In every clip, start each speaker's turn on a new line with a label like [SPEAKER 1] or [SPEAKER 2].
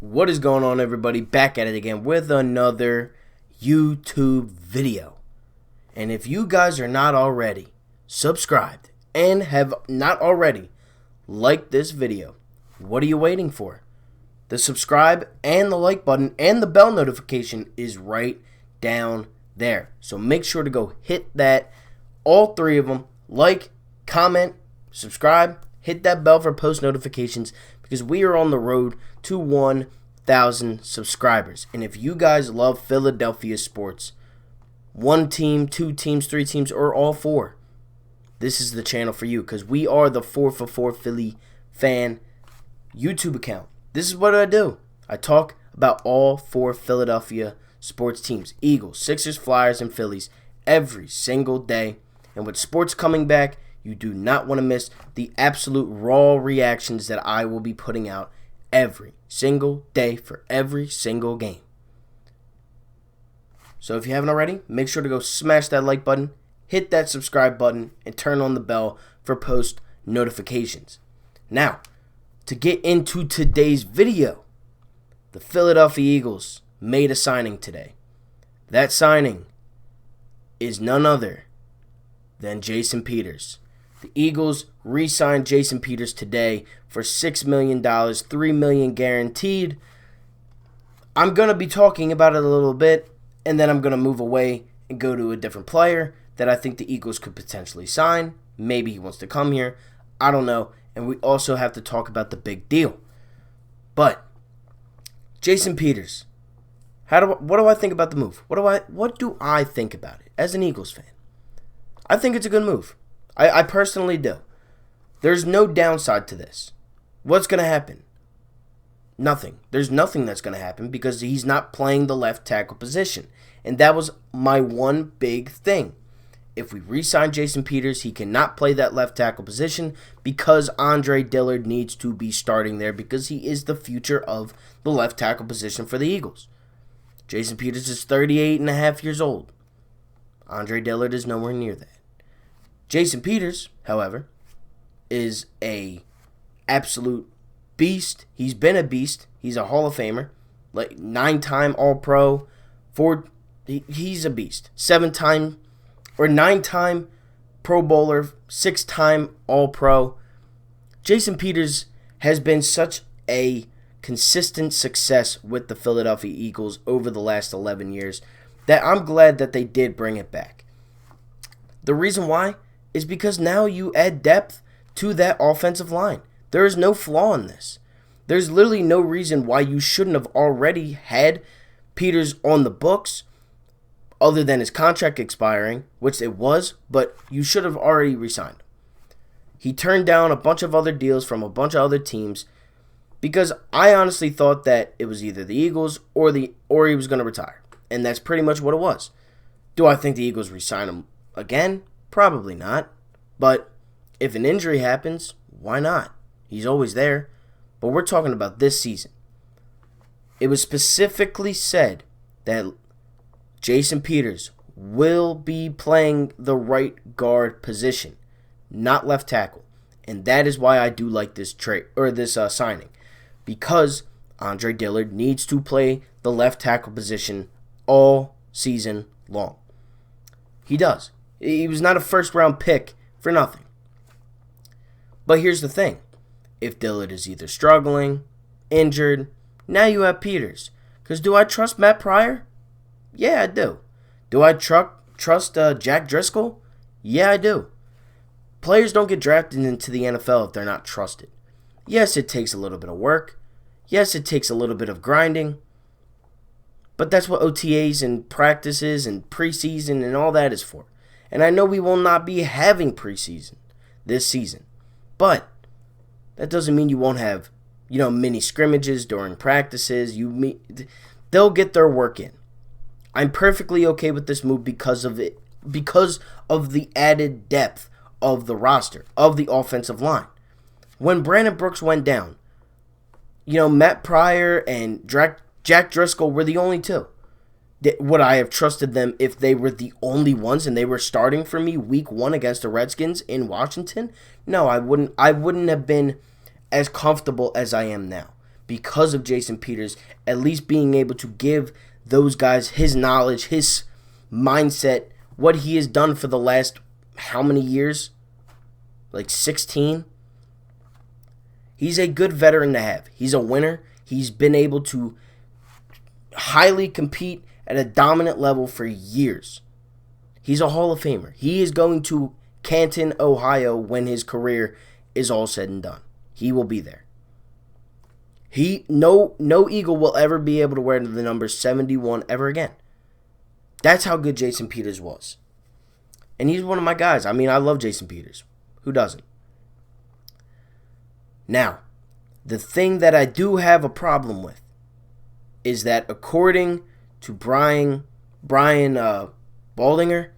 [SPEAKER 1] What is going on, everybody? Back at it again with another YouTube video. And if you guys are not already subscribed and have not already liked this video, what are you waiting for? The subscribe and the like button and the bell notification is right down there. So make sure to go hit that, all three of them, like, comment, subscribe, hit that bell for post notifications because we are on the road to 1,000 subscribers. And if you guys love Philadelphia sports, one team, two teams, three teams, or all four, this is the channel for you because we are the 4 for 4 Philly fan YouTube account. This is what I do. I talk about all four Philadelphia sports teams, Eagles, Sixers, Flyers, and Phillies, every single day. And with sports coming back, you do not want to miss the absolute raw reactions that I will be putting out every single day for every single game. So if you haven't already, make sure to go smash that like button, hit that subscribe button, and turn on the bell for post notifications. Now, to get into today's video, the Philadelphia Eagles made a signing today. That signing is none other than Jason Peters. The Eagles re-signed Jason Peters today for $6 million, $3 million guaranteed. I'm going to be talking about it a little bit, and then I'm going to move away and go to a different player that I think the Eagles could potentially sign. Maybe he wants to come here. I don't know. And we also have to talk about the big deal. But Jason Peters, what do I think about the move? What do I think about it as an Eagles fan? I think it's a good move. I personally do. There's no downside to this. What's going to happen? Nothing. There's nothing that's going to happen because he's not playing the left tackle position. And that was my one big thing. If we re-sign Jason Peters, he cannot play that left tackle position because Andre Dillard needs to be starting there because he is the future of the left tackle position for the Eagles. Jason Peters is 38 and a half years old. Andre Dillard is nowhere near that. Jason Peters, however, is a absolute beast. He's been a beast. He's a Hall of Famer, like 9-time All-Pro. He's a beast. 9-time Pro Bowler, 6-time All-Pro. Jason Peters has been such a consistent success with the Philadelphia Eagles over the last 11 years that I'm glad that they did bring it back. The reason why is because now you add depth to that offensive line. There is no flaw in this. There's literally no reason why you shouldn't have already had Peters on the books other than his contract expiring, which it was, but you should have already re-signed him. He turned down a bunch of other deals from a bunch of other teams because I honestly thought that it was either the Eagles or he was going to retire. And that's pretty much what it was. Do I think the Eagles re-sign him again? Probably not. But if an injury happens, why not? He's always there. But we're talking about this season. It was specifically said that Jason Peters will be playing the right guard position, not left tackle. And that is why I do like this signing. Because Andre Dillard needs to play the left tackle position all season long. He does. He was not a first-round pick for nothing. But here's the thing. If Dillard is either struggling, injured, now you have Peters. Because do I trust Matt Pryor? Yeah, I do. Do I trust Jack Driscoll? Yeah, I do. Players don't get drafted into the NFL if they're not trusted. Yes, it takes a little bit of work. Yes, it takes a little bit of grinding. But that's what OTAs and practices and preseason and all that is for. And I know we will not be having preseason this season. But that doesn't mean you won't have, mini scrimmages during practices. They'll get their work in. I'm perfectly okay with this move because of the added depth of the roster, of the offensive line. When Brandon Brooks went down, Matt Pryor and Jack Driscoll were the only two. Would I have trusted them if they were the only ones and they were starting for me week 1 against the Redskins in Washington? No, I wouldn't have been as comfortable as I am now because of Jason Peters at least being able to give those guys his knowledge, his mindset, what he has done for the last how many years? Like 16? He's a good veteran to have. He's a winner. He's been able to highly compete at a dominant level for years. He's a Hall of Famer. He is going to Canton, Ohio when his career is all said and done. He will be there. No Eagle will ever be able to wear the number 71 ever again. That's how good Jason Peters was. And he's one of my guys. I mean, I love Jason Peters. Who doesn't? Now, the thing that I do have a problem with is that according to Brian Baldinger,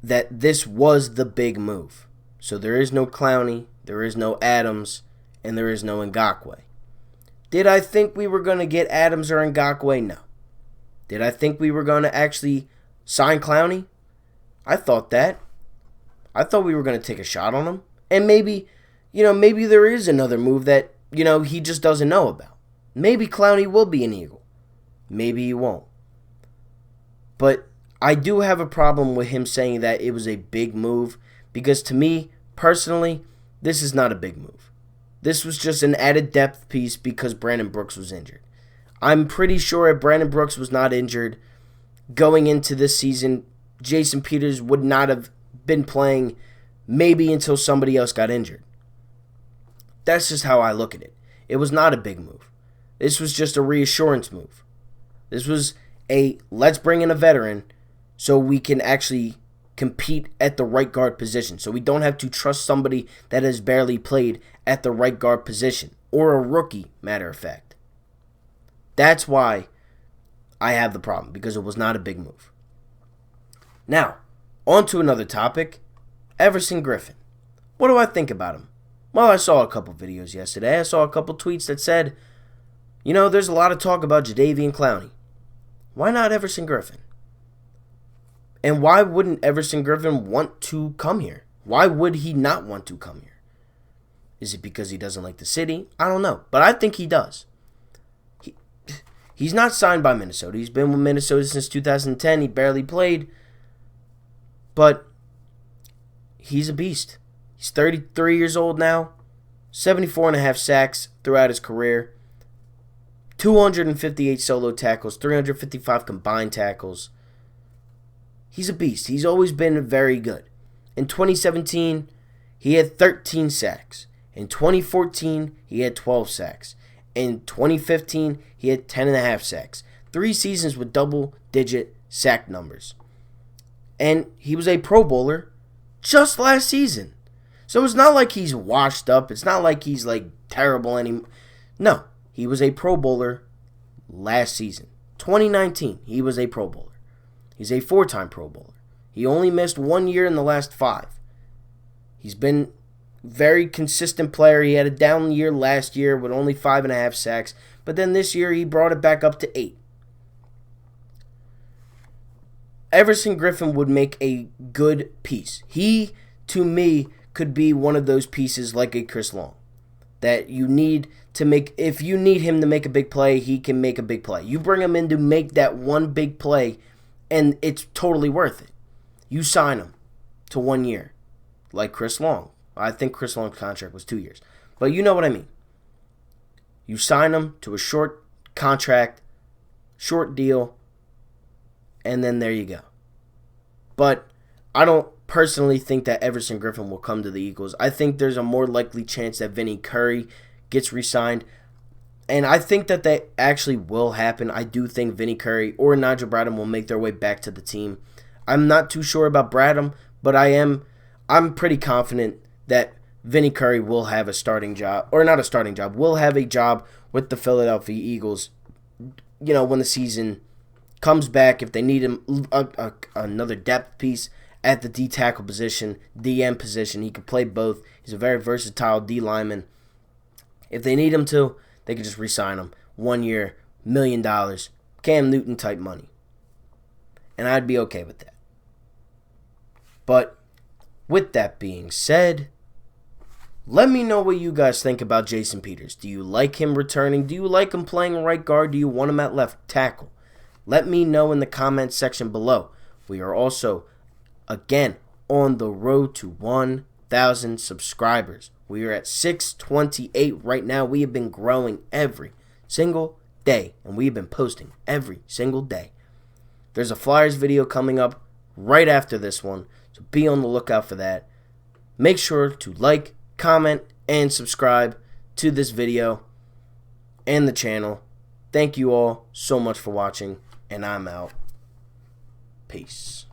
[SPEAKER 1] that this was the big move. So there is no Clowney, there is no Adams, and there is no Ngakoue. Did I think we were going to get Adams or Ngakoue? No. Did I think we were going to actually sign Clowney? I thought that. I thought we were going to take a shot on him. And maybe there is another move that, he just doesn't know about. Maybe Clowney will be an Eagle. Maybe he won't. But I do have a problem with him saying that it was a big move because to me, personally, this is not a big move. This was just an added depth piece because Brandon Brooks was injured. I'm pretty sure if Brandon Brooks was not injured going into this season, Jason Peters would not have been playing maybe until somebody else got injured. That's just how I look at it. It was not a big move. This was just a reassurance move. This was let's bring in a veteran so we can actually compete at the right guard position. So we don't have to trust somebody that has barely played at the right guard position. Or a rookie, matter of fact. That's why I have the problem, because it was not a big move. Now, on to another topic. Everson Griffen. What do I think about him? Well, I saw a couple videos yesterday. I saw a couple tweets that said, there's a lot of talk about Jadeveon Clowney. Why not Everson Griffen? And why wouldn't Everson Griffen want to come here? Why would he not want to come here? Is it because he doesn't like the city? I don't know. But I think he does. He's not signed by Minnesota. He's been with Minnesota since 2010. He barely played. But he's a beast. He's 33 years old now. 74.5 sacks throughout his career. 258 solo tackles. 355 combined tackles. He's a beast. He's always been very good. In 2017, he had 13 sacks. In 2014, he had 12 sacks. In 2015, he had 10.5 sacks. 3 seasons with double-digit sack numbers. And he was a Pro Bowler just last season. So it's not like he's washed up. It's not like he's terrible anymore. No, he was a Pro Bowler last season. 2019, he was a Pro Bowler. He's a 4-time Pro Bowler. He only missed 1 year in the last 5. He's been very consistent player. He had a down year last year with only 5.5 sacks. But then this year he brought it back up to 8. Everson Griffen would make a good piece. He, to me, could be one of those pieces like a Chris Long. That you need to make, if you need him to make a big play, he can make a big play. You bring him in to make that one big play, and it's totally worth it. You sign him to 1 year, like Chris Long. I think Chris Long's contract was 2 years. But you know what I mean. You sign him to a short contract, short deal, and then there you go. But I don't personally think that Everson Griffen will come to the Eagles. I think there's a more likely chance that Vinny Curry gets re-signed. And I think that actually will happen. I do think Vinny Curry or Nigel Bradham will make their way back to the team. I'm not too sure about Bradham, but I'm pretty confident that Vinny Curry will have a starting job, or not a starting job, will have a job with the Philadelphia Eagles, when the season comes back. If they need him another depth piece at the D tackle position, DM position, he can play both. He's a very versatile D lineman. If they need him to, they can just re-sign him. 1 year, $1 million, Cam Newton type money. And I'd be okay with that. But with that being said, Let me know what you guys think about Jason Peters. Do you like him returning? Do you like him playing right guard? Do you want him at left tackle? Let me know in the comments section below. We are also, again, on the road to 1,000 subscribers. We are at 628 right now. We have been growing every single day, and we have been posting every single day. There's a Flyers video coming up right after this one, so be on the lookout for that. Make sure to like, comment, and subscribe to this video and the channel. Thank you all so much for watching, and I'm out. Peace.